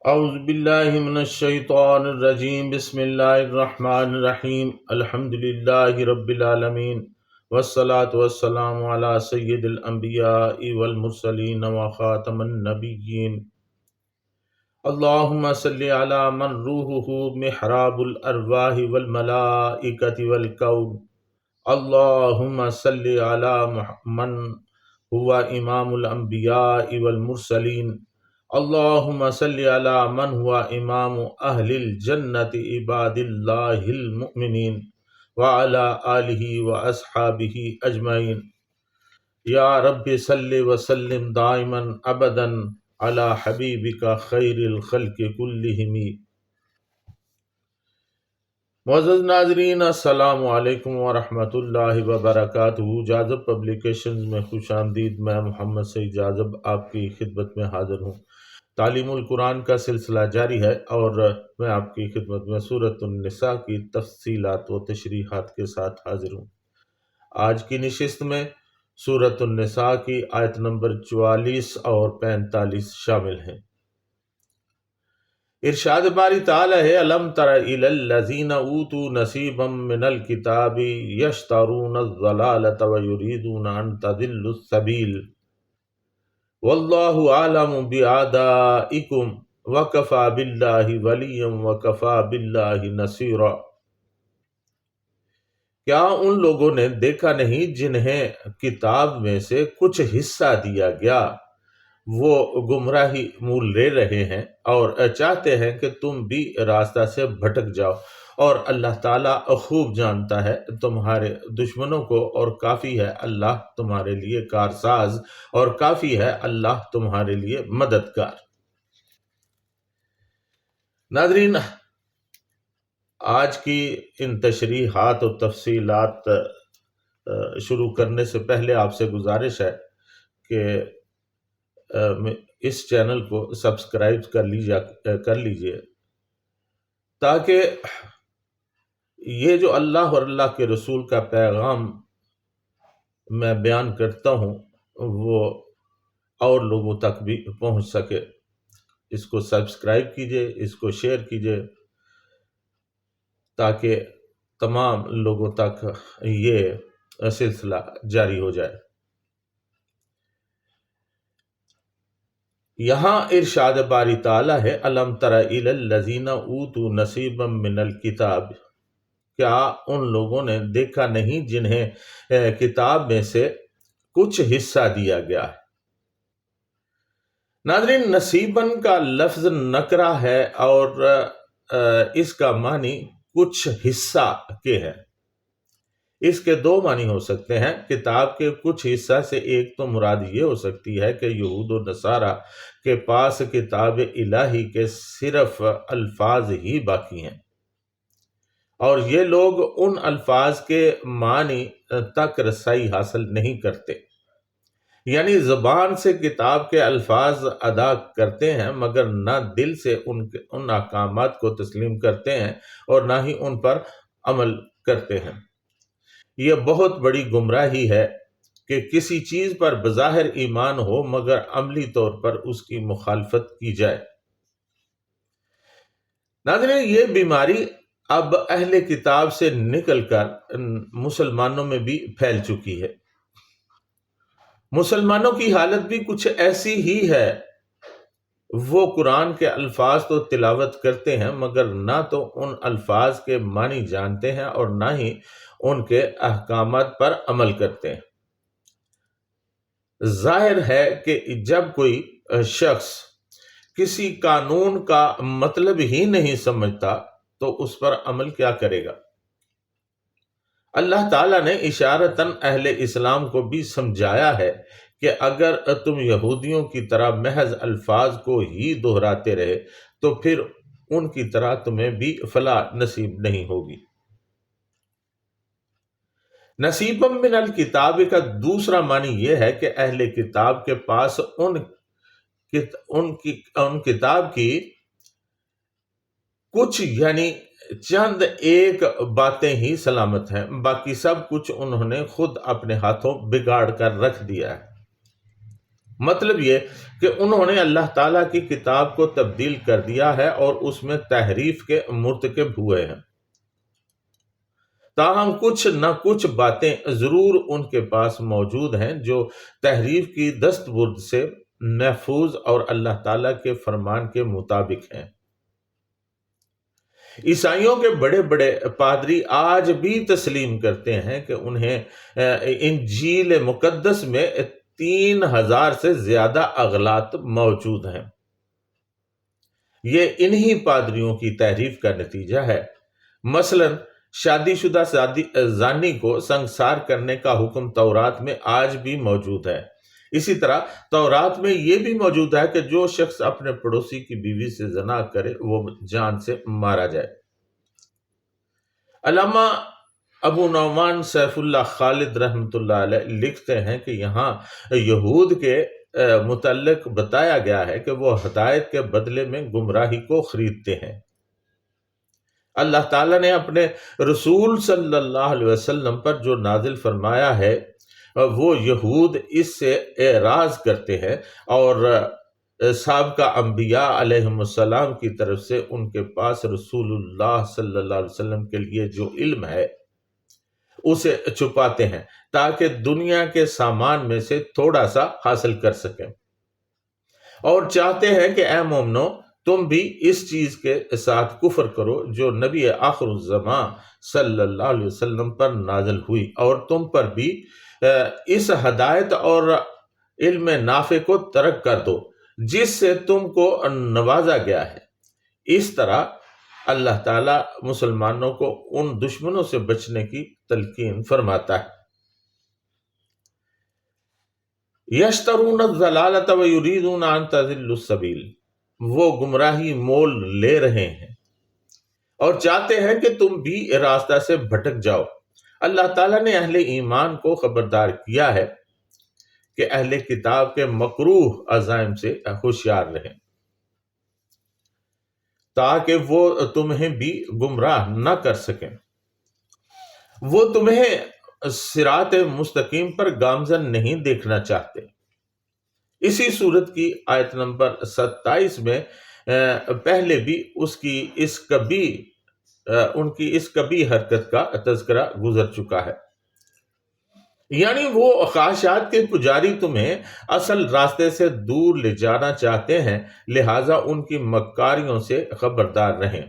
اعوذ باللہ من الشیطان الرجیم، بسم اللہ الرحمن الرحیم، الحمد للہ رب العالمین، والصلاة والسلام علی سید الانبیاء والمرسلین وخاتم النبیین۔ اللہم صلی علی من روحہ محراب الارواح والملائکۃ والکون۔ اللہم صلی علی من ہوا امام الانبیاء والمرسلین۔ اللہم صلی علی من ہوا امام اہل الجنت عباد اللہ المؤمنین وعلی آلہ واصحابہ اجمعین۔ یا رب صلی وسلم دائما ابدا علی حبیبک خیر الخلق کلہم۔ معزز ناظرین، السلام علیکم ورحمۃ اللہ وبرکاتہ۔ جاذب پبلیکیشنز میں خوش آمدید۔ میں محمد سعید جاذب آپ کی خدمت میں حاضر ہوں۔ تعلیم القرآن کا سلسلہ جاری ہے اور میں آپ کی خدمت میں سورۃ النساء کی تفصیلات و تشریحات کے ساتھ حاضر ہوں۔ آج کی نشست میں سورۃ النساء کی آیت نمبر 44 اور 45 شامل ہیں۔ ارشاد باری تعالی ہے، الم تر الی الذین اوتوا نصیبا من الکتاب یشترون الضلالۃ ویریدون ان تضلوا السبیل واللہ اعلم باعدائکم وکفی باللہ ولیا وکفی باللہ نصیرا۔ کیا ان لوگوں نے دیکھا نہیں جنہیں کتاب میں سے کچھ حصہ دیا گیا، وہ گمراہی مول لے رہے ہیں اور چاہتے ہیں کہ تم بھی راستہ سے بھٹک جاؤ، اور اللہ تعالیٰ خوب جانتا ہے تمہارے دشمنوں کو، اور کافی ہے اللہ تمہارے لیے کارساز، اور کافی ہے اللہ تمہارے لیے مددگار۔ ناظرین، آج کی ان تشریحات و تفصیلات شروع کرنے سے پہلے آپ سے گزارش ہے کہ اس چینل کو سبسکرائب کر لیجئے تاکہ یہ جو اللہ اور اللہ کے رسول کا پیغام میں بیان کرتا ہوں وہ اور لوگوں تک بھی پہنچ سکے۔ اس کو سبسکرائب کیجئے، اس کو شیئر کیجئے تاکہ تمام لوگوں تک یہ سلسلہ جاری ہو جائے۔ یہاں ارشاد باری تعالی ہے، الم تر الی الذین اوتوا نصیبا من الکتاب۔ کیا ان لوگوں نے دیکھا نہیں جنہیں کتاب میں سے کچھ حصہ دیا گیا ہے۔ ناظرین، نصیباً کا لفظ نکرہ ہے اور اس کا معنی کچھ حصہ کے ہے۔ اس کے دو معنی ہو سکتے ہیں۔ کتاب کے کچھ حصہ سے ایک تو مراد یہ ہو سکتی ہے کہ یہود و نصارہ کے پاس کتاب الہی کے صرف الفاظ ہی باقی ہیں، اور یہ لوگ ان الفاظ کے معنی تک رسائی حاصل نہیں کرتے، یعنی زبان سے کتاب کے الفاظ ادا کرتے ہیں مگر نہ دل سے ان احکامات کو تسلیم کرتے ہیں اور نہ ہی ان پر عمل کرتے ہیں۔ یہ بہت بڑی گمراہی ہے کہ کسی چیز پر بظاہر ایمان ہو مگر عملی طور پر اس کی مخالفت کی جائے۔ ناظرین، یہ بیماری اب اہل کتاب سے نکل کر مسلمانوں میں بھی پھیل چکی ہے۔ مسلمانوں کی حالت بھی کچھ ایسی ہی ہے۔ وہ قرآن کے الفاظ تو تلاوت کرتے ہیں مگر نہ تو ان الفاظ کے معنی جانتے ہیں اور نہ ہی ان کے احکامات پر عمل کرتے ہیں۔ ظاہر ہے کہ جب کوئی شخص کسی قانون کا مطلب ہی نہیں سمجھتا تو اس پر عمل کیا کرے گا؟ اللہ تعالیٰ نے اشارتاً اہل اسلام کو بھی سمجھایا ہے کہ اگر تم یہودیوں کی طرح محض الفاظ کو ہی دہراتے رہے تو پھر ان کی طرح تمہیں بھی فلاح نصیب نہیں ہوگی۔ نصیبا من الکتاب کا دوسرا معنی یہ ہے کہ اہل کتاب کے پاس ان کتاب کی کچھ یعنی چند ایک باتیں ہی سلامت ہیں، باقی سب کچھ انہوں نے خود اپنے ہاتھوں بگاڑ کر رکھ دیا ہے۔ مطلب یہ کہ انہوں نے اللہ تعالیٰ کی کتاب کو تبدیل کر دیا ہے اور اس میں تحریف کے مرتکب ہوئے ہیں۔ تاہم کچھ نہ کچھ باتیں ضرور ان کے پاس موجود ہیں جو تحریف کی دست برد سے محفوظ اور اللہ تعالیٰ کے فرمان کے مطابق ہیں۔ عیسائیوں کے بڑے بڑے پادری آج بھی تسلیم کرتے ہیں کہ انہیں انجیل مقدس میں 3000 سے زیادہ اغلاط موجود ہیں۔ یہ انہی پادریوں کی تحریف کا نتیجہ ہے۔ مثلاً شادی شدہ زانی کو سنگسار کرنے کا حکم تورات میں آج بھی موجود ہے۔ اسی طرح تورات میں یہ بھی موجود ہے کہ جو شخص اپنے پڑوسی کی بیوی سے زنا کرے وہ جان سے مارا جائے۔ علامہ ابو نعمان سیف اللہ خالد رحمۃ اللہ علیہ لکھتے ہیں کہ یہاں یہود کے متعلق بتایا گیا ہے کہ وہ ہدایت کے بدلے میں گمراہی کو خریدتے ہیں۔ اللہ تعالیٰ نے اپنے رسول صلی اللہ علیہ وسلم پر جو نازل فرمایا ہے وہ یہود اس سے اعراض کرتے ہیں، اور سابقہ انبیاء علیہم السلام کی طرف سے ان کے پاس رسول اللہ صلی اللہ علیہ وسلم کے لیے جو علم ہے اسے چھپاتے ہیں تاکہ دنیا کے سامان میں سے تھوڑا سا حاصل کر سکیں، اور چاہتے ہیں کہ اے مومنو تم بھی اس چیز کے ساتھ کفر کرو جو نبی آخر الزمان صلی اللہ علیہ وسلم پر نازل ہوئی، اور تم پر بھی اس ہدایت اور علم نافع کو ترک کر دو جس سے تم کو نوازا گیا ہے۔ اس طرح اللہ تعالیٰ مسلمانوں کو ان دشمنوں سے بچنے کی تلقین فرماتا ہے۔ یشترون الضلالۃ ویریدون ان تضلوا السبیل، وہ گمراہی مول لے رہے ہیں اور چاہتے ہیں کہ تم بھی راستہ سے بھٹک جاؤ۔ اللہ تعالیٰ نے اہل ایمان کو خبردار کیا ہے کہ اہل کتاب کے مکروہ عزائم سے ہوشیار رہیں تاکہ وہ تمہیں بھی گمراہ نہ کر سکیں۔ وہ تمہیں صراط مستقیم پر گامزن نہیں دیکھنا چاہتے۔ اسی صورت کی آیت نمبر 27 میں پہلے بھی ان کی اس کبھی حرکت کا تذکرہ گزر چکا ہے، یعنی وہ خواہشات کے پجاری تمہیں اصل راستے سے دور لے جانا چاہتے ہیں، لہٰذا ان کی مکاریوں سے خبردار رہیں۔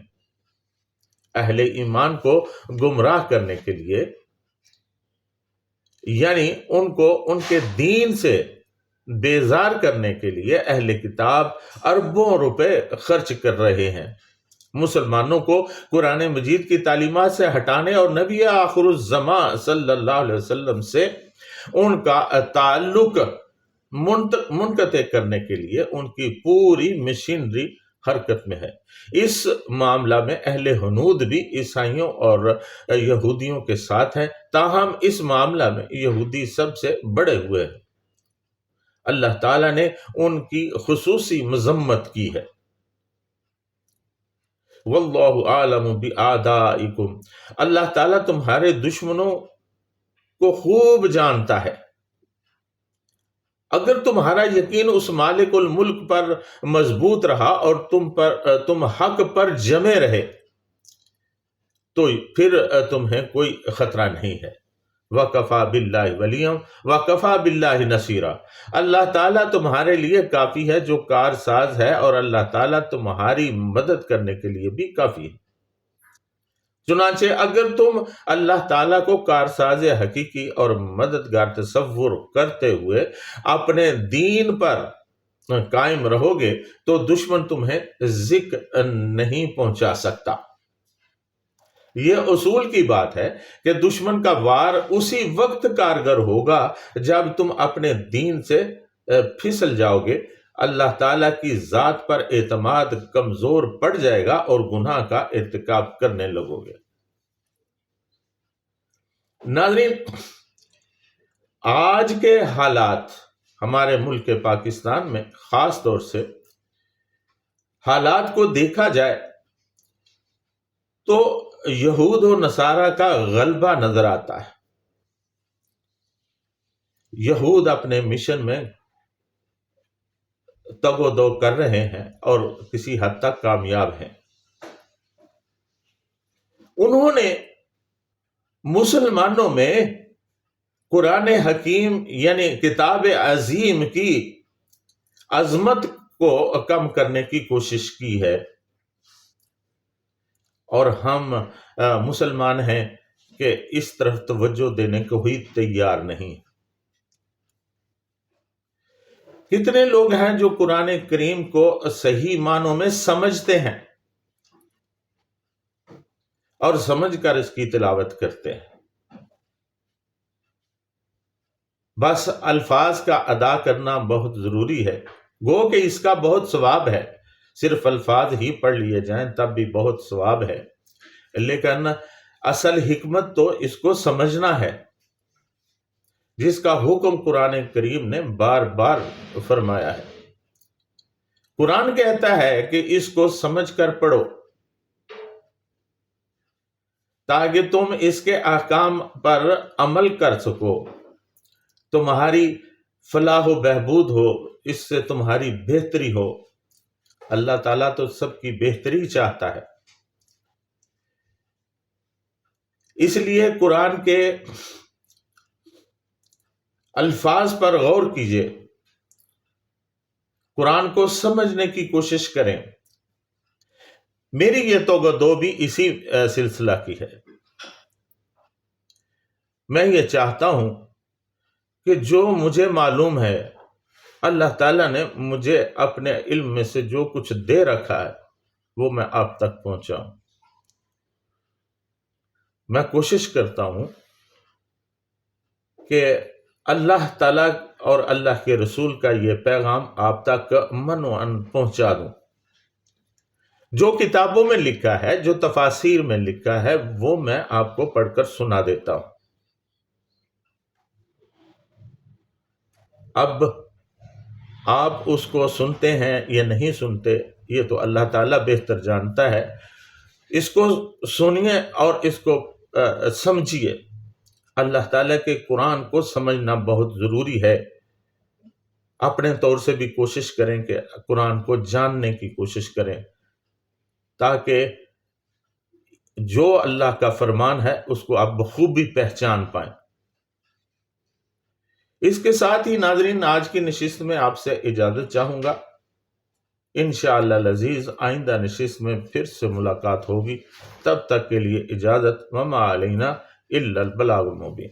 اہل ایمان کو گمراہ کرنے کے لیے، یعنی ان کو ان کے دین سے بیزار کرنے کے لیے اہل کتاب اربوں روپے خرچ کر رہے ہیں۔ مسلمانوں کو قرآن مجید کی تعلیمات سے ہٹانے اور نبی آخر الزمان صلی اللہ علیہ وسلم سے ان کا تعلق منقطع کرنے کے لیے ان کی پوری مشینری حرکت میں ہے۔ اس معاملہ میں اہل ہنود بھی عیسائیوں اور یہودیوں کے ساتھ ہیں، تاہم اس معاملہ میں یہودی سب سے بڑے ہوئے ہیں۔ اللہ تعالیٰ نے ان کی خصوصی مذمت کی ہے۔ واللہ عالم بِأَعْدَائِكُمْ، اللہ تعالیٰ تمہارے دشمنوں کو خوب جانتا ہے۔ اگر تمہارا یقین اس مالک الملک پر مضبوط رہا اور تم حق پر جمے رہے تو پھر تمہیں کوئی خطرہ نہیں ہے۔ وَكَفَى بِاللَّهِ وَلِيًّا وَكَفَى بِاللَّهِ نَصِيرًا، اللہ تعالیٰ تمہارے لیے کافی ہے جو کار ساز ہے، اور اللہ تعالیٰ تمہاری مدد کرنے کے لیے بھی کافی ہے۔ چنانچہ اگر تم اللہ تعالیٰ کو کارساز حقیقی اور مددگار تصور کرتے ہوئے اپنے دین پر قائم رہو گے تو دشمن تمہیں ذکر نہیں پہنچا سکتا۔ یہ اصول کی بات ہے کہ دشمن کا وار اسی وقت کارگر ہوگا جب تم اپنے دین سے پھسل جاؤ گے، اللہ تعالیٰ کی ذات پر اعتماد کمزور پڑ جائے گا اور گناہ کا ارتکاب کرنے لگو گے۔ ناظرین، آج کے حالات ہمارے ملک پاکستان میں خاص طور سے حالات کو دیکھا جائے تو یہود و نصارہ کا غلبہ نظر آتا ہے۔ یہود اپنے مشن میں تگ و دو کر رہے ہیں اور کسی حد تک کامیاب ہیں۔ انہوں نے مسلمانوں میں قرآن حکیم یعنی کتاب عظیم کی عظمت کو کم کرنے کی کوشش کی ہے، اور ہم مسلمان ہیں کہ اس طرف توجہ دینے کو ہی تیار نہیں۔ کتنے لوگ ہیں جو قرآن کریم کو صحیح معنوں میں سمجھتے ہیں اور سمجھ کر اس کی تلاوت کرتے ہیں، بس الفاظ کا ادا کرنا بہت ضروری ہے، گو کہ اس کا بہت ثواب ہے، صرف الفاظ ہی پڑھ لیے جائیں تب بھی بہت ثواب ہے، لیکن اصل حکمت تو اس کو سمجھنا ہے، جس کا حکم قرآن کریم نے بار بار فرمایا ہے۔ قرآن کہتا ہے کہ اس کو سمجھ کر پڑھو تاکہ تم اس کے احکام پر عمل کر سکو، تمہاری فلاح و بہبود ہو، اس سے تمہاری بہتری ہو۔ اللہ تعالیٰ تو سب کی بہتری چاہتا ہے، اس لیے قرآن کے الفاظ پر غور کیجئے، قرآن کو سمجھنے کی کوشش کریں۔ میری یہ توغہ بھی اسی سلسلہ کی ہے۔ میں یہ چاہتا ہوں کہ جو مجھے معلوم ہے، اللہ تعالیٰ نے مجھے اپنے علم میں سے جو کچھ دے رکھا ہے وہ میں آپ تک پہنچاؤں۔ میں کوشش کرتا ہوں کہ اللہ تعالیٰ اور اللہ کے رسول کا یہ پیغام آپ تک منوعاً پہنچا دوں۔ جو کتابوں میں لکھا ہے، جو تفاسیر میں لکھا ہے، وہ میں آپ کو پڑھ کر سنا دیتا ہوں۔ اب آپ اس کو سنتے ہیں یا نہیں سنتے، یہ تو اللہ تعالیٰ بہتر جانتا ہے۔ اس کو سنیے اور اس کو سمجھیے۔ اللہ تعالیٰ کے قرآن کو سمجھنا بہت ضروری ہے۔ اپنے طور سے بھی کوشش کریں کہ قرآن کو جاننے کی کوشش کریں، تاکہ جو اللہ کا فرمان ہے اس کو آپ بخوبی پہچان پائیں۔ اس کے ساتھ ہی ناظرین، آج کی نشست میں آپ سے اجازت چاہوں گا۔ انشاءاللہ العزیز آئندہ نشست میں پھر سے ملاقات ہوگی، تب تک کے لیے اجازت، وما علینا الا البلاغ المبین۔